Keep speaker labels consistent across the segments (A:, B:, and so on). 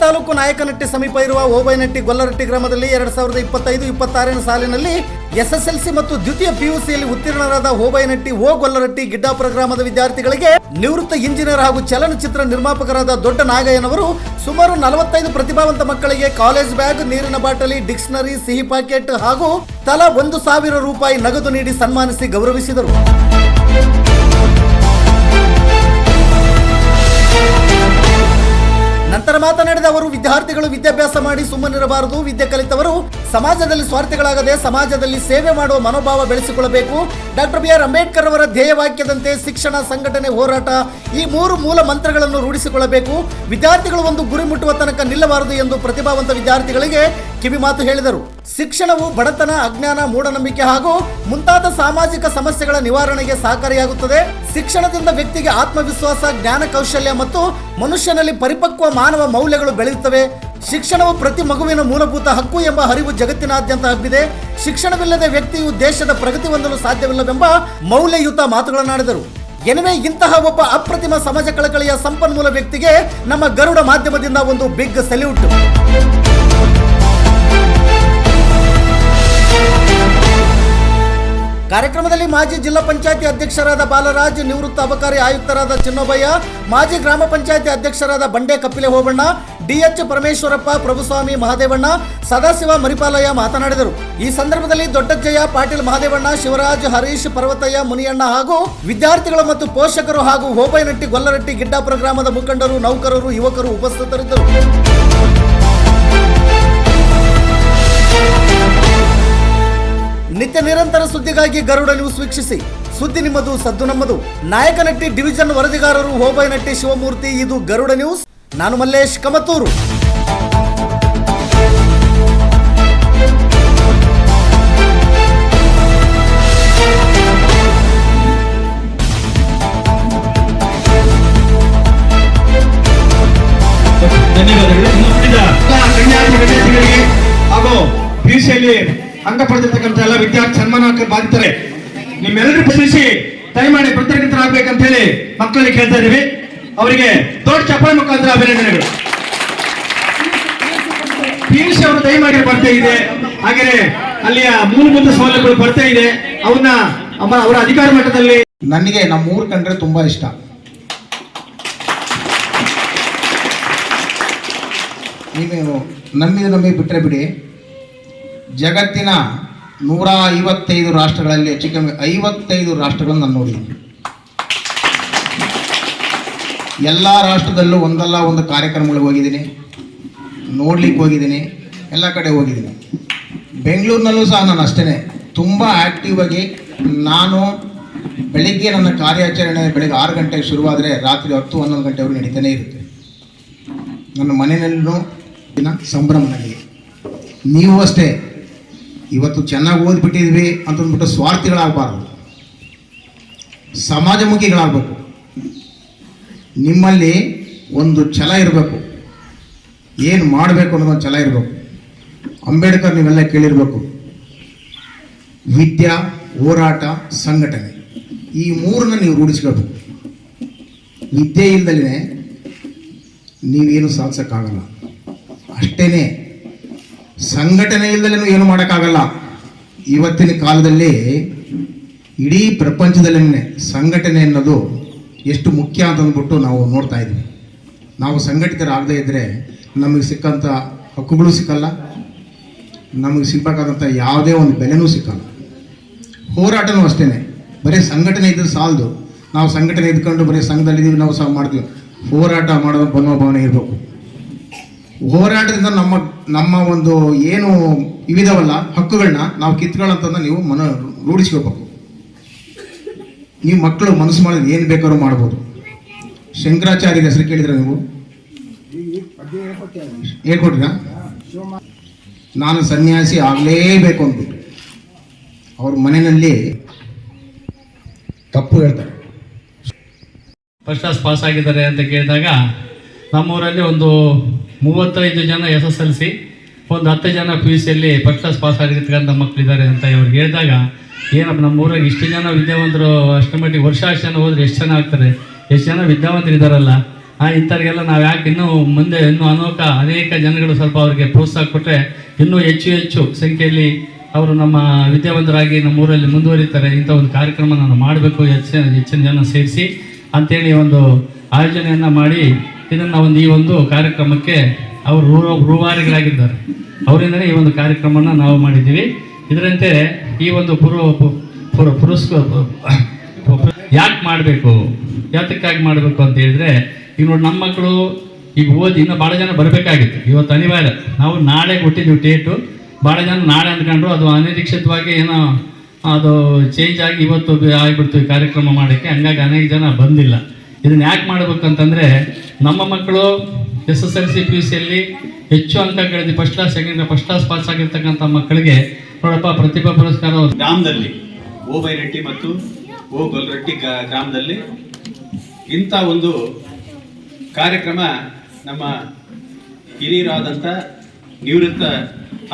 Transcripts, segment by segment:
A: ತಾಲೂಕು ನಾಯಕನಹಟ್ಟಿ ಸಮೀಪ ಇರುವ ಓಬೈನಹಟ್ಟಿ ಗೊಲ್ಲರಟ್ಟಿ ಗ್ರಾಮದಲ್ಲಿ 2025-26ನೇ ಸಾಲಿನಲ್ಲಿ ಎಸ್ಎಸ್ಎಲ್ಸಿ ಮತ್ತು ದ್ವಿತೀಯ ಪಿಯುಸಿಯಲ್ಲಿ ಉತ್ತೀರ್ಣರಾದ ಓಬೈನಹಟ್ಟಿ ಗೊಲ್ಲರಟ್ಟಿ ಗಿಡ್ಡಾಪುರ ಗ್ರಾಮದ ವಿದ್ಯಾರ್ಥಿಗಳಿಗೆ ನಿವೃತ್ತ ಇಂಜಿನಿಯರ್ ಹಾಗೂ ಚಲನಚಿತ್ರ ನಿರ್ಮಾಪಕರಾದ ದೊಡ್ಡ ನಾಗಯ್ಯನವರು ಸುಮಾರು 45 ಪ್ರತಿಭಾವಂತ ಮಕ್ಕಳಿಗೆ ಕಾಲೇಜ್ ಬ್ಯಾಗ್, ನೀರಿನ ಬಾಟಲಿ, ಡಿಕ್ಷನರಿ, ಸಿಹಿ ಪ್ಯಾಕೆಟ್ ಹಾಗೂ ತಲಾ 1,000 ರೂಪಾಯಿ ನಗದು ನೀಡಿ ಸನ್ಮಾನಿಸಿ ಗೌರವಿಸಿದರು. ನಂತರ ಮಾತನಾಡಿದ ಅವರು, ವಿದ್ಯಾರ್ಥಿಗಳು ವಿದ್ಯಾಭ್ಯಾಸ ಮಾಡಿ ಸುಮ್ಮನಿರಬಾರದು. ವಿದ್ಯೆ ಕಲಿತವರು ಸಮಾಜದಲ್ಲಿ ಸ್ವಾರ್ಥಿಗಳಾಗದೆ ಸಮಾಜದಲ್ಲಿ ಸೇವೆ ಮಾಡುವ ಮನೋಭಾವ ಬೆಳೆಸಿಕೊಳ್ಳಬೇಕು. ಡಾಕ್ಟರ್ BR ಅಂಬೇಡ್ಕರ್ ಅವರ ಧ್ಯೇಯವಾಕ್ಯದಂತೆ ಶಿಕ್ಷಣ, ಸಂಘಟನೆ, ಹೋರಾಟ ಈ 3 ಮೂಲ ಮಂತ್ರಗಳನ್ನು ರೂಢಿಸಿಕೊಳ್ಳಬೇಕು. ವಿದ್ಯಾರ್ಥಿಗಳು ಒಂದು ಗುರಿ ಮುಟ್ಟುವ ತನಕ ನಿಲ್ಲಬಾರದು ಎಂದು ಪ್ರತಿಭಾವಂತ ವಿದ್ಯಾರ್ಥಿಗಳಿಗೆ ಕಿವಿ ಮಾತು ಹೇಳಿದರು. ಶಿಕ್ಷಣವು ಬಡತನ, ಅಜ್ಞಾನ, ಮೂಢನಂಬಿಕೆ ಹಾಗೂ ಮುಂತಾದ ಸಾಮಾಜಿಕ ಸಮಸ್ಯೆಗಳ ನಿವಾರಣೆಗೆ ಸಹಕಾರಿಯಾಗುತ್ತದೆ. ಶಿಕ್ಷಣದಿಂದ ವ್ಯಕ್ತಿಗೆ ಆತ್ಮವಿಶ್ವಾಸ, ಜ್ಞಾನ, ಕೌಶಲ್ಯ ಮತ್ತು ಮನುಷ್ಯನಲ್ಲಿ ಪರಿಪಕ್ವ ಮಾನವ ಮೌಲ್ಯಗಳು ಬೆಳೆಯುತ್ತವೆ. ಶಿಕ್ಷಣವು ಪ್ರತಿ ಮಗುವಿನ ಮೂಲಭೂತ ಹಕ್ಕು ಎಂಬ ಅರಿವು ಜಗತ್ತಿನಾದ್ಯಂತ ಹಬ್ಬಿದೆ. ಶಿಕ್ಷಣವಿಲ್ಲದೆ ವ್ಯಕ್ತಿಯು ದೇಶದ ಪ್ರಗತಿ ಹೊಂದಲು ಸಾಧ್ಯವಿಲ್ಲವೆಂಬ ಮೌಲ್ಯಯುತ ಮಾತುಗಳನ್ನಾಡಿದರು. ಎನಿವೆ, ಇಂತಹ ಒಬ್ಬ ಅಪ್ರತಿಮ ಸಮಾಜ ಕಳಕಳಿಯ ಸಂಪನ್ಮೂಲ ವ್ಯಕ್ತಿಗೆ ನಮ್ಮ ಗರುಡ ಮಾಧ್ಯಮದಿಂದ ಒಂದು ಬಿಗ್ ಸಲ್ಯೂಟ್. ಕಾರ್ಯಕ್ರಮದಲ್ಲಿ ಮಾಜಿ ಜಿಲ್ಲಾ ಪಂಚಾಯತಿ ಅಧ್ಯಕ್ಷರಾದ ಬಾಲರಾಜ್, ನಿವೃತ್ತ ಅಬಕಾರಿ ಆಯುಕ್ತರಾದ ಚಿನ್ನೋಬಯ್ಯ, ಮಾಜಿ ಗ್ರಾಮ ಪಂಚಾಯತಿ ಅಧ್ಯಕ್ಷರಾದ ಬಂಡೆ ಕಪಿಲೆ ಹೋಬಣ್ಣ, DH ಪರಮೇಶ್ವರಪ್ಪ, ಪ್ರಭುಸ್ವಾಮಿ ಮಹಾದೇವಣ್ಣ, ಸದಾಶಿವ ಮರಿಪಾಲಯ್ಯ ಮಾತನಾಡಿದರು. ಈ ಸಂದರ್ಭದಲ್ಲಿ ದೊಡ್ಡಜ್ಜಯ್ಯ, ಪಾಟೀಲ್ ಮಹಾದೇವಣ್ಣ, ಶಿವರಾಜ್, ಹರೀಶ್, ಪರ್ವತಯ್ಯ, ಮುನಿಯಣ್ಣ ಹಾಗೂ ವಿದ್ಯಾರ್ಥಿಗಳು ಮತ್ತು ಪೋಷಕರು ಹಾಗೂ ಓಬೈನಹಟ್ಟಿ ಗೊಲ್ಲರಟ್ಟಿ ಗಿಡ್ಡಾಪುರ ಗ್ರಾಮದ ಮುಖಂಡರು, ನೌಕರರು, ಯುವಕರು ಉಪಸ್ಥಿತರಿದ್ದರು. ನಿತ್ಯ ನಿರಂತರ ಸುದ್ದಿಗಾಗಿ ಗರುಡ ನ್ಯೂಸ್ ವೀಕ್ಷಿಸಿ. ಸುದ್ದಿ ನಿಮ್ಮದು, ಸದ್ದು ನಮ್ಮದು. ನಾಯಕನಹಟ್ಟಿ ಡಿವಿಷನ್ ವರದಿಗಾರರು ಓಬೈನಹಟ್ಟಿ ಶಿವಮೂರ್ತಿ. ಇದು ಗರುಡ ನ್ಯೂಸ್. ನಾನು ಮಲ್ಲೇಶ್ ಕಮತೂರು.
B: ಧನ್ಯವಾದಗಳು. ಹಾಗೂ ಪಿಯುಸಿಯಲ್ಲಿ ಅಂಕ ಪಡೆದಿರ್ತಕ್ಕಂಥ ಎಲ್ಲ ವಿದ್ಯಾರ್ಥಿ ಸನ್ಮಾನಕ್ಕೆ ಬಾಧಿತಾರೆ. ನಿಮ್ಮೆಲ್ಲರೂ ಪ್ರಶ್ನಿಸಿ ದಯಮಾಡಿ ಕೃತಜ್ಞರಾಗಬೇಕಂತ ಹೇಳಿ ಮಕ್ಕಳಿಗೆ ಕೇಳ್ತಾ ಇದೀವಿ. ಅವರಿಗೆ ದೊಡ್ಡ ಚಪ್ಪಾಳೆ ಮುಖಾಂತರ ಅಭಿನಂದನೆಗಳು. ಪಿಯುಸಿ ಅವರು ದಯಮಾಡಿ ಬರ್ತಾ ಇದೆ. ಹಾಗೆ ಅಲ್ಲಿಯ ಮೂಲಭೂತ ಸೌಲಭ್ಯಗಳು ಬರ್ತಾ ಇದೆ. ಅವನ್ನ ಅವರ ಅಧಿಕಾರ ಮಟ್ಟದಲ್ಲಿ
C: ನನಗೆ ನಮ್ಮ ಊರು ಕಂಡ್ರೆ ತುಂಬಾ ಇಷ್ಟ. ನೀವು ನಂಬಿ ಬಿಟ್ಟರೆ ಬಿಡಿ, ಜಗತ್ತಿನ 155 ರಾಷ್ಟ್ರಗಳಲ್ಲಿ ಹೆಚ್ಚು ಕಮ್ಮಿ 55 ರಾಷ್ಟ್ರಗಳನ್ನು ನಾನು ನೋಡಿದ್ದೀನಿ. ಎಲ್ಲ ರಾಷ್ಟ್ರದಲ್ಲೂ ಒಂದಲ್ಲ ಒಂದು ಕಾರ್ಯಕ್ರಮಗಳಿಗೆ ಹೋಗಿದ್ದೀನಿ, ನೋಡ್ಲಿಕ್ಕೆ ಹೋಗಿದ್ದೀನಿ, ಎಲ್ಲ ಕಡೆ ಹೋಗಿದ್ದೀನಿ. ಬೆಂಗಳೂರಿನಲ್ಲೂ ಸಹ ನಾನು ಅಷ್ಟೇ ತುಂಬ ಆ್ಯಕ್ಟಿವ್ ಆಗಿ ನಾನು ಬೆಳಿಗ್ಗೆ ನನ್ನ ಕಾರ್ಯಾಚರಣೆ ಬೆಳಗ್ಗೆ 6 ಗಂಟೆಗೆ ಶುರುವಾದರೆ ರಾತ್ರಿ 10-11 ಗಂಟೆವರೆಗೂ ನಡೀತಾನೆ ಇರುತ್ತೆ. ನನ್ನ ಮನೆಯಲ್ಲೂ ದಿನ ಸಂಭ್ರಮ ನನಗೆ. ನೀವು ಅಷ್ಟೇ ಇವತ್ತು ಚೆನ್ನಾಗಿ ಓದ್ಬಿಟ್ಟಿದ್ವಿ ಅಂತಂದ್ಬಿಟ್ಟು ಸ್ವಾರ್ಥಿಗಳಾಗಬಾರ್ದು, ಸಮಾಜಮುಖಿಗಳಾಗಬೇಕು. ನಿಮ್ಮಲ್ಲಿ ಒಂದು ಛಲ ಇರಬೇಕು, ಏನು ಮಾಡಬೇಕು ಅನ್ನೋದೊಂದು ಛಲ ಇರಬೇಕು. ಅಂಬೇಡ್ಕರ್ ನೀವೆಲ್ಲ ಕೇಳಿರಬೇಕು, ವಿದ್ಯಾ, ಹೋರಾಟ, ಸಂಘಟನೆ ಈ 3ನ್ನ ನೀವು ರೂಢಿಸ್ಕೋಬೇಕು. ವಿದ್ಯೆ ಇಲ್ದಲೇ ನೀವೇನು ಸಾಧಿಸೋಕ್ಕಾಗಲ್ಲ. ಅಷ್ಟೇ ಸಂಘಟನೆ ಇಲ್ಲದಲ್ಲೂ ಏನು ಮಾಡೋಕ್ಕಾಗಲ್ಲ. ಇವತ್ತಿನ ಕಾಲದಲ್ಲಿ ಇಡೀ ಪ್ರಪಂಚದಲ್ಲೇ ಸಂಘಟನೆ ಅನ್ನೋದು ಎಷ್ಟು ಮುಖ್ಯ ಅಂತಂದ್ಬಿಟ್ಟು ನಾವು ನೋಡ್ತಾ ಇದ್ವಿ. ನಾವು ಸಂಘಟಿತರಾಗದೇ ಇದ್ದರೆ ನಮಗೆ ಸಿಕ್ಕಂಥ ಹಕ್ಕುಗಳು ಸಿಕ್ಕಲ್ಲ, ನಮಗೆ ಸಿಗಬೇಕಾದಂಥ ಯಾವುದೇ ಒಂದು ಬೆಲೆನೂ ಸಿಕ್ಕಲ್ಲ. ಹೋರಾಟನೂ ಅಷ್ಟೇ, ಬರೀ ಸಂಘಟನೆ ಇದ್ದರೆ ಸಾಲದು. ನಾವು ಸಂಘಟನೆ ಇದ್ಕೊಂಡು ಬರೀ ಸಂಘದಲ್ಲಿದ್ದೀವಿ, ನಾವು ಸಹ ಮಾಡ್ತೀವಿ. ಹೋರಾಟ ಮಾಡೋ ಮನೋಭಾವನೆ ಇರಬೇಕು. ಹೋರಾಟದಿಂದ ನಮ್ಮ ಒಂದು ಏನು ಇವಿದಾವಲ್ಲ ಹಕ್ಕುಗಳನ್ನ ನಾವು ಕಿತ್ಕೊಳ್ಳೋಂಥದ್ದನ್ನ ನೀವು ರೂಢಿಸ್ಕೋಬೇಕು. ನೀವು ಮಕ್ಕಳು ಮನಸ್ಸು ಮಾಡಿದ್ರೆ ಏನು ಬೇಕಾದ್ರೂ ಮಾಡ್ಬೋದು. ಶಂಕರಾಚಾರ್ಯರ ಹೆಸರು ಕೇಳಿದ್ರೆ ನೀವು ಹೇಳ್ಕೊಟ್ರ? ನಾನು ಸನ್ಯಾಸಿ ಆಗಲೇಬೇಕು ಅಂದ್ಬಿಟ್ಟು ಅವ್ರ ಮನೆಯಲ್ಲಿ ತಪ್ಪು ಹೇಳ್ತಾರೆ.
D: ಫಸ್ಟ್ ಕ್ಲಾಸ್ ಪಾಸ್ ಆಗಿದ್ದಾರೆ ಅಂತ ಕೇಳಿದಾಗ ನಮ್ಮೂರಲ್ಲಿ ಒಂದು 35 ಜನ SSLC, ಒಂದು 10 ಜನ PUCಯಲ್ಲಿ ಫಸ್ಟ್ ಕ್ಲಾಸ್ ಪಾಸ್ ಆಗಿರ್ತಕ್ಕಂಥ ಮಕ್ಕಳಿದ್ದಾರೆ ಅಂತ ಇವ್ರಿಗೆ ಹೇಳಿದಾಗ, ಏನಪ್ಪ ನಮ್ಮೂರಾಗ ಇಷ್ಟು ಜನ ವಿದ್ಯಾವಂತರು ಅಷ್ಟರ ಮಟ್ಟಿಗೆ ವರ್ಷ ಜನ ಹೋದ್ರೆ ಎಷ್ಟು ಜನ ಆಗ್ತಾರೆ, ಎಷ್ಟು ಜನ ವಿದ್ಯಾವಂತರಿದ್ದಾರಲ್ಲ, ಇಂಥವ್ರಿಗೆಲ್ಲ ನಾವು ಯಾಕೆ ಇನ್ನೂ ಮುಂದೆ ಇನ್ನೂ ಅನೇಕ ಜನಗಳು ಸ್ವಲ್ಪ ಅವರಿಗೆ ಪ್ರೋತ್ಸಾಹ ಕೊಟ್ಟರೆ ಇನ್ನೂ ಹೆಚ್ಚು ಸಂಖ್ಯೆಯಲ್ಲಿ ಅವರು ನಮ್ಮ ವಿದ್ಯಾವಂತರಾಗಿ ನಮ್ಮ ಊರಲ್ಲಿ ಮುಂದುವರಿತಾರೆ. ಇಂಥ ಒಂದು ಕಾರ್ಯಕ್ರಮ ನಾನು ಮಾಡಬೇಕು, ಹೆಚ್ಚಿನ ಜನ ಸೇರಿಸಿ ಅಂತೇಳಿ ಒಂದು ಆಯೋಜನೆಯನ್ನು ಮಾಡಿ ಇದನ್ನು ಈ ಒಂದು ಕಾರ್ಯಕ್ರಮಕ್ಕೆ ಅವರು ರೂವಾರಿಗಳಾಗಿದ್ದಾರೆ. ಅವರಿಂದಲೇ ಈ ಒಂದು ಕಾರ್ಯಕ್ರಮವನ್ನು ನಾವು ಮಾಡಿದ್ದೀವಿ. ಇದರಂತೆ ಈ ಒಂದು ಯಾಕೆ ಮಾಡಬೇಕು, ಯಾತಕ್ಕಾಗಿ ಮಾಡಬೇಕು ಅಂತ ಹೇಳಿದ್ರೆ, ಈಗ ನೋಡಿ ನಮ್ಮ ಮಕ್ಕಳು ಈಗ ಓದಿ ಇನ್ನೂ ಭಾಳ ಜನ ಬರಬೇಕಾಗಿತ್ತು. ಇವತ್ತು ಅನಿವಾರ್ಯ, ನಾವು ನಾಳೆ ಕೊಟ್ಟಿದ್ದೀವಿ ಡೇಟು. ಭಾಳ ಜನ ನಾಳೆ ಅಂದ್ಕೊಂಡ್ರು, ಅದು ಅನಿರೀಕ್ಷಿತವಾಗಿ ಏನೋ ಅದು ಚೇಂಜ್ ಆಗಿ ಇವತ್ತು ಆಗಿಬಿಡ್ತು ಈ ಕಾರ್ಯಕ್ರಮ ಮಾಡೋಕ್ಕೆ. ಹಂಗಾಗಿ ಅನೇಕ ಜನ ಬಂದಿಲ್ಲ. ಇದನ್ನು ಯಾಕೆ ಮಾಡಬೇಕಂತಂದರೆ, ನಮ್ಮ ಮಕ್ಕಳು SSLC PUCಯಲ್ಲಿ ಹೆಚ್ಚು ಅಂಕ ಗಳಿದ್ದು first class second first class pass ಆಗಿರ್ತಕ್ಕಂಥ ಮಕ್ಕಳಿಗೆ ನೋಡಪ್ಪ ಪ್ರತಿಭಾ ಪುರಸ್ಕಾರ
E: ಗ್ರಾಮದಲ್ಲಿ ಓ ಬೈರಟ್ಟಿ ಮತ್ತು ಓ ಗೊಲ್ರಟ್ಟಿ ಗ್ರಾಮದಲ್ಲಿ ಇಂಥ ಒಂದು ಕಾರ್ಯಕ್ರಮ ನಮ್ಮ ಹಿರಿಯರಾದಂಥ ನಿವೃತ್ತ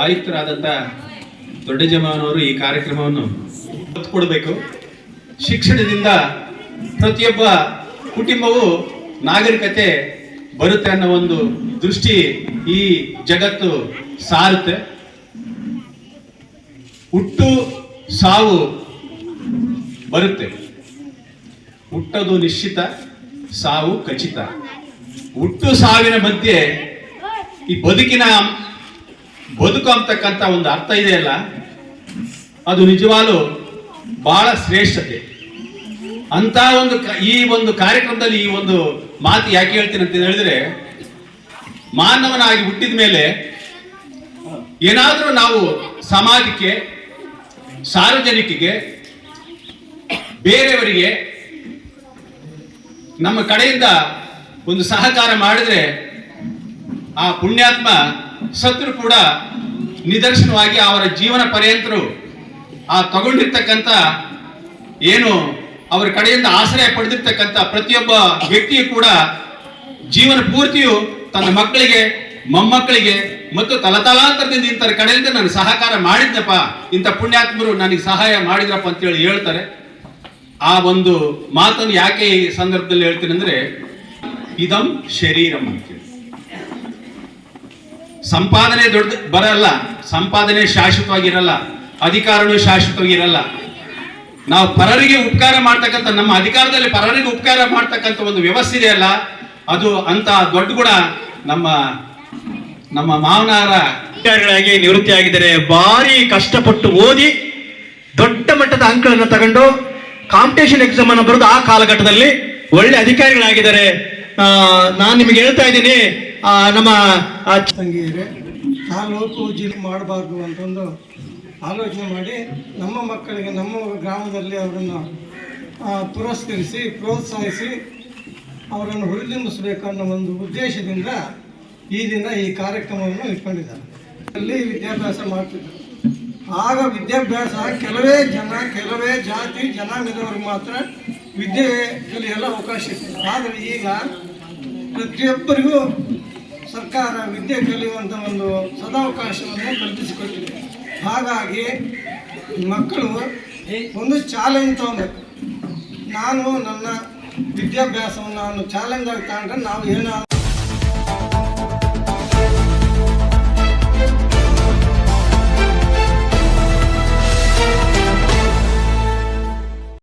E: ಆಯುಕ್ತರಾದಂಥ ದೊಡ್ಡಜಮ್ಮನವರು ಈ ಕಾರ್ಯಕ್ರಮವನ್ನು ಒತ್ತು ಕೊಡಬೇಕು. ಶಿಕ್ಷಣದಿಂದ ಪ್ರತಿಯೊಬ್ಬ ಕುಟುಂಬವು ನಾಗರಿಕತೆ ಬರುತ್ತೆ ಅನ್ನೋ ಒಂದು ದೃಷ್ಟಿ ಈ ಜಗತ್ತು ಸಾರುತ್ತೆ. ಹುಟ್ಟು ಸಾವು ಬರುತ್ತೆ, ಹುಟ್ಟೋದು ನಿಶ್ಚಿತ, ಸಾವು ಖಚಿತ. ಹುಟ್ಟು ಸಾವಿನ ಮಧ್ಯೆ ಈ ಬದುಕು ಅಂತಕ್ಕಂಥ ಒಂದು ಅರ್ಥ ಇದೆಯಲ್ಲ, ಅದು ನಿಜವಾಗ್ಲೂ ಬಹಳ ಶ್ರೇಷ್ಠತೆ. ಅಂತ ಈ ಒಂದು ಕಾರ್ಯಕ್ರಮದಲ್ಲಿ ಈ ಒಂದು ಮಾತು ಯಾಕೆ ಹೇಳ್ತೀನಿ ಅಂತ ಹೇಳಿದ್ರೆ, ಮಾನವನಾಗಿ ಹುಟ್ಟಿದ ಮೇಲೆ ಏನಾದರೂ ನಾವು ಸಮಾಜಕ್ಕೆ, ಸಾರ್ವಜನಿಕರಿಗೆ, ಬೇರೆಯವರಿಗೆ ನಮ್ಮ ಕಡೆಯಿಂದ ಒಂದು ಸಹಕಾರ ಮಾಡಿದ್ರೆ ಆ ಪುಣ್ಯಾತ್ಮ ಸತ್ರು ಕೂಡ ನಿದರ್ಶನವಾಗಿ ಅವರ ಜೀವನ ಪರ್ಯಂತರು ಆ ತಗೊಂಡಿರ್ತಕ್ಕಂಥ ಏನು ಅವರ ಕಡೆಯಿಂದ ಆಶ್ರಯ ಪಡೆದಿರ್ತಕ್ಕಂಥ ಪ್ರತಿಯೊಬ್ಬ ವ್ಯಕ್ತಿಯು ಕೂಡ ಜೀವನ ಪೂರ್ತಿಯು ತನ್ನ ಮಕ್ಕಳಿಗೆ, ಮೊಮ್ಮಕ್ಕಳಿಗೆ ಮತ್ತು ತಲತಲಾಂತರದಿಂದ ಇಂಥ ಕಡೆಯಿಂದ ನಾನು ಸಹಕಾರ ಮಾಡಿದ್ನಪ್ಪ, ಇಂಥ ಪುಣ್ಯಾತ್ಮರು ನನಗೆ ಸಹಾಯ ಮಾಡಿದ್ರಪ್ಪ ಅಂತೇಳಿ ಹೇಳ್ತಾರೆ. ಆ ಒಂದು ಮಾತನ್ನು ಯಾಕೆ ಈ ಸಂದರ್ಭದಲ್ಲಿ ಹೇಳ್ತೀನಿ ಅಂದ್ರೆ, ಇದಂ ಶರೀರಂ ಅಂತೇಳಿ. ಸಂಪಾದನೆ ದೊಡ್ಡ ಬರಲ್ಲ, ಸಂಪಾದನೆ ಶಾಶ್ವತವಾಗಿರಲ್ಲ, ಅಧಿಕಾರನೂ ಶಾಶ್ವತವಾಗಿರಲ್ಲ. ನಾವು ಪರರಿಗೆ ಉಪಕಾರ ಮಾಡ್ತಕ್ಕಂಥ, ನಮ್ಮ ಅಧಿಕಾರದಲ್ಲಿ ಪರರಿಗೆ ಉಪಕಾರ ಮಾಡ್ತಕ್ಕಂಥ ಒಂದು ವ್ಯವಸ್ಥೆ ಇದೆಯಲ್ಲ, ಅದು ಅಂತ ದೊಡ್ಡ ಗುಣ ನಮ್ಮ ಮಾವನಾರ
B: ಅಧಿಕಾರಿಗಳಾಗಿ ನಿವೃತ್ತಿ ಆಗಿದ್ದಾರೆ. ಭಾರಿ ಕಷ್ಟಪಟ್ಟು ಓದಿ ದೊಡ್ಡ ಮಟ್ಟದ ಅಂಕಗಳನ್ನು ತಗೊಂಡು ಕಾಂಪಿಟೇಷನ್ ಎಕ್ಸಾಮ್ ಅನ್ನು ಬರೆದು ಆ ಕಾಲಘಟ್ಟದಲ್ಲಿ ಒಳ್ಳೆ ಅಧಿಕಾರಿಗಳಾಗಿದ್ದಾರೆ. ನಾನು ನಿಮಗೆ ಹೇಳ್ತಾ ಇದ್ದೀನಿ, ನಮ್ಮ
F: ತಂಗಿಯರೇ, ತಾಲೂಕು ಜಿಲ್ಲೆ ಮಾಡಬಾರ್ದು ಅಂತಂದು ಆಲೋಚನೆ ಮಾಡಿ ನಮ್ಮ ಮಕ್ಕಳಿಗೆ ನಮ್ಮ ಗ್ರಾಮದಲ್ಲಿ ಅವರನ್ನು ಪುರಸ್ಕರಿಸಿ ಪ್ರೋತ್ಸಾಹಿಸಿ ಅವರನ್ನು ಹುರಿದುಂಬಿಸಬೇಕನ್ನೋ ಒಂದು ಉದ್ದೇಶದಿಂದ ಈ ದಿನ ಈ ಕಾರ್ಯಕ್ರಮವನ್ನು ಇಟ್ಕೊಂಡಿದ್ದಾರೆ. ಅಲ್ಲಿ ವಿದ್ಯಾಭ್ಯಾಸ ಮಾಡ್ತಿದ್ದರು. ಆಗ ವಿದ್ಯಾಭ್ಯಾಸ ಕೆಲವೇ ಜಾತಿ ಜನಾಂಗದವ್ರಿಗೆ ಮಾತ್ರ ವಿದ್ಯೆ ಕಲಿಯಲು ಅವಕಾಶ ಇತ್ತು. ಆದರೆ ಈಗ ಪ್ರತಿಯೊಬ್ಬರಿಗೂ ಸರ್ಕಾರ ವಿದ್ಯೆ ಕಲಿಯುವಂಥ ಒಂದು ಸದಾವಕಾಶವನ್ನು ಕಲ್ಪಿಸಿಕೊಟ್ಟಿದೆ. ಹಾಗಾಗಿ ಮಕ್ಕಳು ಒಂದು ಚಾಲೆಂಜ್ ತಗೊಬೇಕು. ನಾನು ನನ್ನ ವಿದ್ಯಾಭ್ಯಾಸವನ್ನು ಚಾಲೆಂಜ್ ಆಗಿ ತಗೊಂಡ್ರೆ ನಾವು ಏನಾದರೂ